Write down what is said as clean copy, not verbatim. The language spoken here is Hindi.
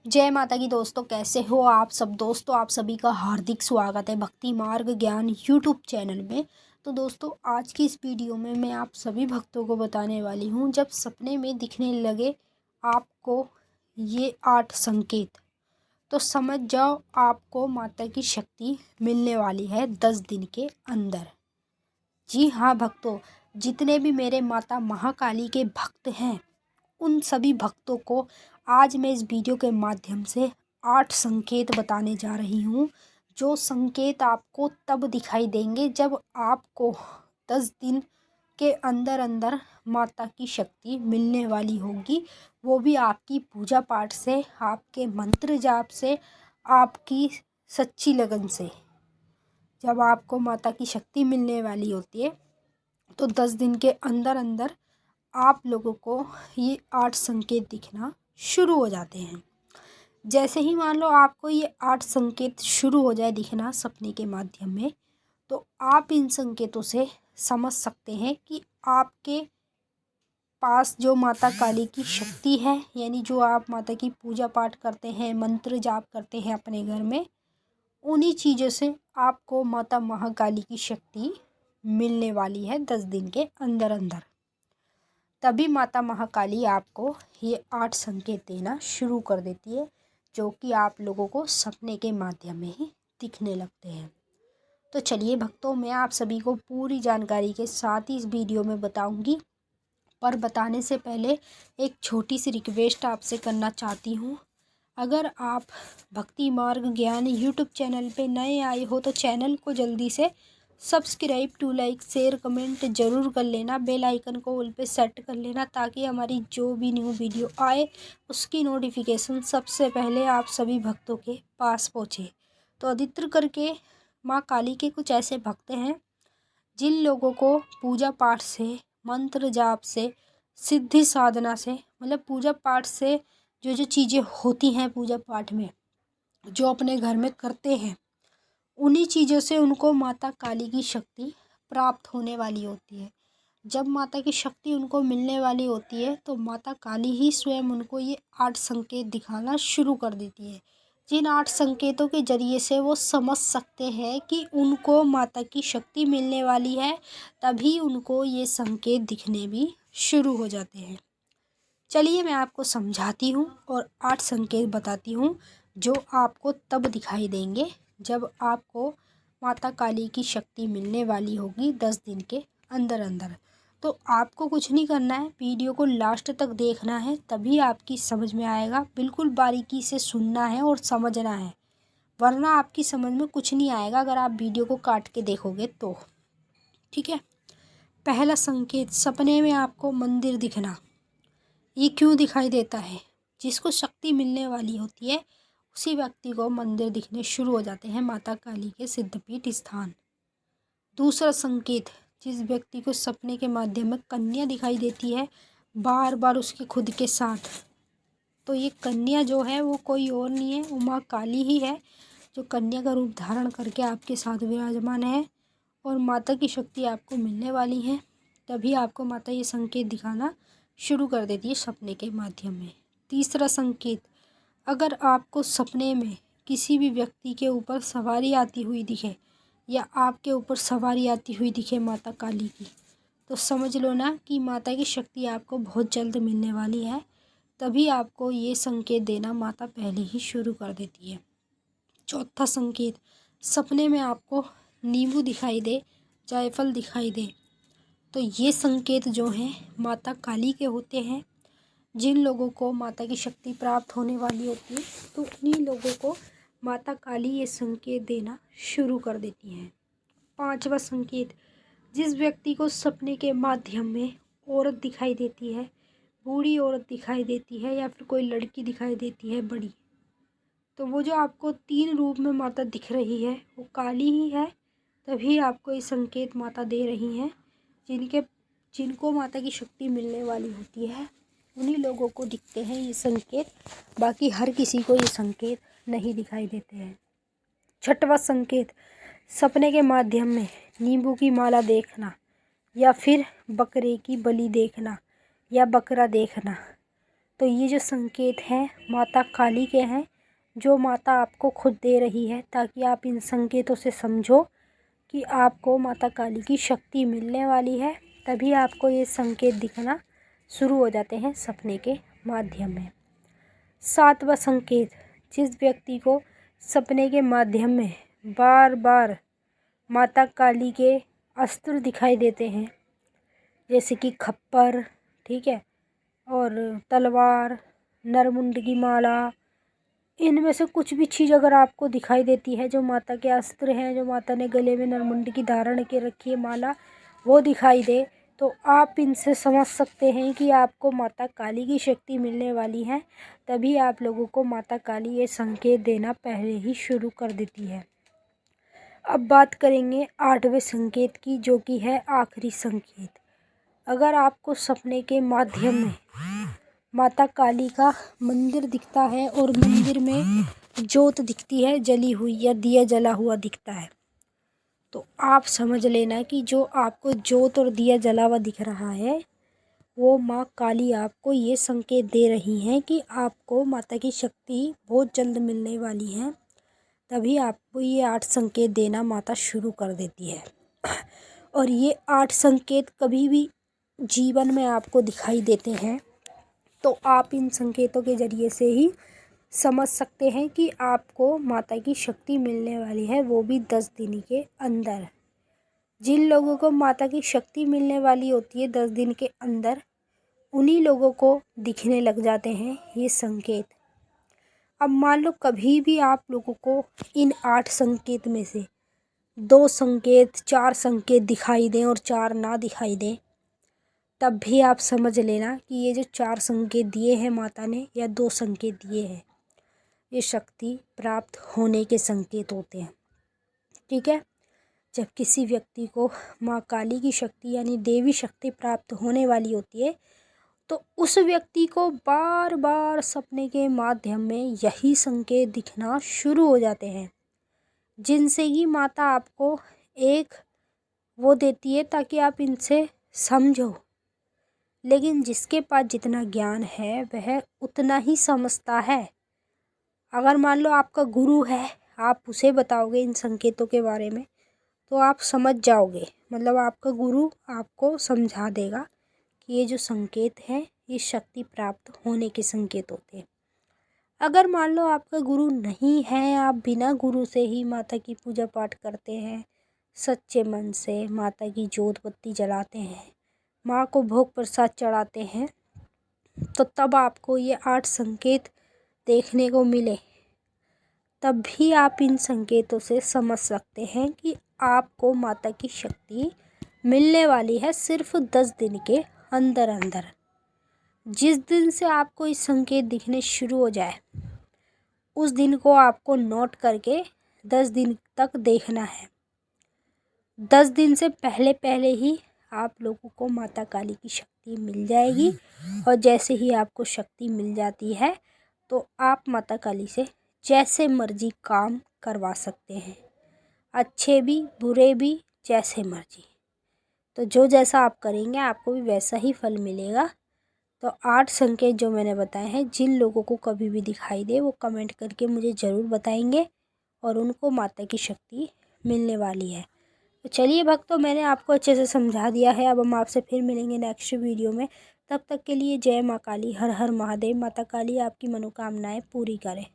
जय माता की दोस्तों, कैसे हो आप सब। दोस्तों आप सभी का हार्दिक स्वागत है भक्ति मार्ग ज्ञान यूट्यूब चैनल में। तो दोस्तों आज की इस वीडियो में मैं आप सभी भक्तों को बताने वाली हूँ, जब सपने में दिखने लगे आपको ये 8 संकेत, तो समझ जाओ आपको माता की शक्ति मिलने वाली है 10 दिन के अंदर। जी हाँ भक्तों, जितने भी मेरे माता महाकाली के भक्त हैं उन सभी भक्तों को आज मैं इस वीडियो के माध्यम से 8 संकेत बताने जा रही हूँ, जो संकेत आपको तब दिखाई देंगे जब आपको 10 दिन के अंदर अंदर माता की शक्ति मिलने वाली होगी। वो भी आपकी पूजा पाठ से, आपके मंत्र जाप से, आपकी सच्ची लगन से। जब आपको माता की शक्ति मिलने वाली होती है तो 10 दिन के अंदर अंदर आप लोगों को ये 8 संकेत दिखना शुरू हो जाते हैं। जैसे ही मान लो आपको ये 8 संकेत शुरू हो जाए दिखना सपने के माध्यम में, तो आप इन संकेतों से समझ सकते हैं कि आपके पास जो माता काली की शक्ति है, यानी जो आप माता की पूजा पाठ करते हैं, मंत्र जाप करते हैं अपने घर में, उन्हीं चीज़ों से आपको माता महाकाली की शक्ति मिलने वाली है 10 दिन के अंदर अंदर। तभी माता महाकाली आपको ये 8 संकेत देना शुरू कर देती है, जो कि आप लोगों को सपने के माध्यम में ही दिखने लगते हैं। तो चलिए भक्तों, मैं आप सभी को पूरी जानकारी के साथ ही इस वीडियो में बताऊंगी, पर बताने से पहले एक छोटी सी रिक्वेस्ट आपसे करना चाहती हूँ। अगर आप भक्ति मार्ग ज्ञान यूट्यूब चैनल पे नए आए हो तो चैनल को जल्दी से subscribe to like share comment ज़रूर कर लेना, बेल आइकन को ऑल पे सेट कर लेना, ताकि हमारी जो भी न्यू वीडियो आए उसकी नोटिफिकेशन सबसे पहले आप सभी भक्तों के पास पहुँचे। तो अधिकतर करके माँ काली के कुछ ऐसे भक्त हैं जिन लोगों को पूजा पाठ से, मंत्र जाप से, सिद्धि साधना से, मतलब पूजा पाठ से जो जो चीज़ें होती हैं पूजा पाठ में, जो अपने घर में करते हैं, उन्हीं चीज़ों से उनको माता काली की शक्ति प्राप्त होने वाली होती है। जब माता की शक्ति उनको मिलने वाली होती है तो माता काली ही स्वयं उनको ये 8 संकेत दिखाना शुरू कर देती है, जिन 8 संकेतों के जरिए से वो समझ सकते हैं कि उनको माता की शक्ति मिलने वाली है। तभी उनको ये संकेत दिखने भी शुरू हो जाते हैं। चलिए मैं आपको समझाती हूँ और 8 संकेत बताती हूँ, जो आपको तब दिखाई देंगे जब आपको माता काली की शक्ति मिलने वाली होगी 10 दिन के अंदर अंदर। तो आपको कुछ नहीं करना है, वीडियो को लास्ट तक देखना है, तभी आपकी समझ में आएगा। बिल्कुल बारीकी से सुनना है और समझना है, वरना आपकी समझ में कुछ नहीं आएगा अगर आप वीडियो को काट के देखोगे तो। ठीक है। पहला संकेत, सपने में आपको मंदिर दिखना। ये क्यों दिखाई देता है? जिसको शक्ति मिलने वाली होती है उसी व्यक्ति को मंदिर दिखने शुरू हो जाते हैं, माता काली के सिद्धपीठ स्थान। दूसरा संकेत, जिस व्यक्ति को सपने के माध्यम में कन्या दिखाई देती है बार बार उसके खुद के साथ, तो ये कन्या जो है वो कोई और नहीं है, उमा काली ही है, जो कन्या का रूप धारण करके आपके साथ विराजमान है और माता की शक्ति आपको मिलने वाली है। तभी आपको माता ये संकेत दिखाना शुरू कर देती है सपने के माध्यम में। तीसरा संकेत, अगर आपको सपने में किसी भी व्यक्ति के ऊपर सवारी आती हुई दिखे या आपके ऊपर सवारी आती हुई दिखे माता काली की, तो समझ लो ना कि माता की शक्ति आपको बहुत जल्द मिलने वाली है। तभी आपको ये संकेत देना माता पहले ही शुरू कर देती है। चौथा संकेत, सपने में आपको नींबू दिखाई दे, जायफल दिखाई दे, तो ये संकेत जो हैं माता काली के होते हैं। जिन लोगों को माता की शक्ति प्राप्त होने वाली होती है तो उन्हीं लोगों को माता काली ये संकेत देना शुरू कर देती हैं। पांचवा संकेत, जिस व्यक्ति को सपने के माध्यम में औरत दिखाई देती है, बूढ़ी औरत दिखाई देती है या फिर कोई लड़की दिखाई देती है बड़ी, तो वो जो आपको 3 रूप में माता दिख रही है वो काली ही है। तभी आपको ये संकेत माता दे रही हैं। जिनको माता की शक्ति मिलने वाली होती है उन्हीं लोगों को दिखते हैं ये संकेत, बाकी हर किसी को ये संकेत नहीं दिखाई देते हैं। छठवां संकेत, सपने के माध्यम में नींबू की माला देखना या फिर बकरे की बलि देखना या बकरा देखना, तो ये जो संकेत हैं माता काली के हैं, जो माता आपको खुद दे रही है, ताकि आप इन संकेतों से समझो कि आपको माता काली की शक्ति मिलने वाली है। तभी आपको ये संकेत दिखना शुरू हो जाते हैं सपने के माध्यम में। 7वां संकेत, जिस व्यक्ति को सपने के माध्यम में बार बार माता काली के अस्त्र दिखाई देते हैं, जैसे कि खप्पर, ठीक है, और तलवार, नरमुंड की माला, इनमें से कुछ भी चीज़ अगर आपको दिखाई देती है जो माता के अस्त्र हैं, जो माता ने गले में नरमुंड की धारण के रखी है माला, वो दिखाई दे, तो आप इनसे समझ सकते हैं कि आपको माता काली की शक्ति मिलने वाली है। तभी आप लोगों को माता काली ये संकेत देना पहले ही शुरू कर देती है। अब बात करेंगे 8वें संकेत की, जो कि है आखिरी संकेत। अगर आपको सपने के माध्यम में माता काली का मंदिर दिखता है और मंदिर में जोत दिखती है जली हुई या दिया जला हुआ दिखता है, तो आप समझ लेना कि जो आपको जोत और दिया जला हुआ दिख रहा है वो माँ काली आपको ये संकेत दे रही हैं कि आपको माता की शक्ति बहुत जल्द मिलने वाली है। तभी आपको ये 8 संकेत देना माता शुरू कर देती है। और ये 8 संकेत कभी भी जीवन में आपको दिखाई देते हैं तो आप इन संकेतों के ज़रिए से ही समझ सकते हैं कि आपको माता की शक्ति मिलने वाली है, वो भी 10 दिन के अंदर। जिन लोगों को माता की शक्ति मिलने वाली होती है 10 दिन के अंदर, उन्हीं लोगों को दिखने लग जाते हैं ये संकेत। अब मान लो कभी भी आप लोगों को इन 8 संकेत में से 2 संकेत, 4 संकेत दिखाई दें और 4 ना दिखाई दें, तब भी आप समझ लेना कि ये जो 4 संकेत दिए हैं माता ने या 2 संकेत दिए हैं, ये शक्ति प्राप्त होने के संकेत होते हैं। ठीक है, जब किसी व्यक्ति को माँ काली की शक्ति यानी देवी शक्ति प्राप्त होने वाली होती है, तो उस व्यक्ति को बार बार सपने के माध्यम में यही संकेत दिखना शुरू हो जाते हैं, जिनसे ही माता आपको एक वो देती है ताकि आप इनसे समझो। लेकिन जिसके पास जितना ज्ञान है वह उतना ही समझता है। अगर मान लो आपका गुरु है, आप उसे बताओगे इन संकेतों के बारे में तो आप समझ जाओगे, मतलब आपका गुरु आपको समझा देगा कि ये जो संकेत हैं ये शक्ति प्राप्त होने के संकेत होते हैं। अगर मान लो आपका गुरु नहीं है, आप बिना गुरु से ही माता की पूजा पाठ करते हैं, सच्चे मन से माता की जोत बत्ती जलाते हैं, माँ को भोग प्रसाद चढ़ाते हैं, तो तब आपको ये 8 संकेत देखने को मिले, तब भी आप इन संकेतों से समझ सकते हैं कि आपको माता की शक्ति मिलने वाली है सिर्फ 10 दिन के अंदर अंदर। जिस दिन से आपको इस संकेत दिखने शुरू हो जाए उस दिन को आपको नोट करके 10 दिन तक देखना है। 10 दिन से पहले पहले ही आप लोगों को माता काली की शक्ति मिल जाएगी, और जैसे ही आपको शक्ति मिल जाती है तो आप माता काली से जैसे मर्जी काम करवा सकते हैं, अच्छे भी बुरे भी, जैसे मर्जी। तो जो जैसा आप करेंगे आपको भी वैसा ही फल मिलेगा। तो 8 संकेत जो मैंने बताए हैं, जिन लोगों को कभी भी दिखाई दे वो कमेंट करके मुझे ज़रूर बताएंगे और उनको माता की शक्ति मिलने वाली है। तो चलिए भक्तों, मैंने आपको अच्छे से समझा दिया है। अब हम आपसे फिर मिलेंगे नेक्स्ट वीडियो में। तब तक के लिए जय माँ काली, हर हर महादेव। माता काली आपकी मनोकामनाएं पूरी करे।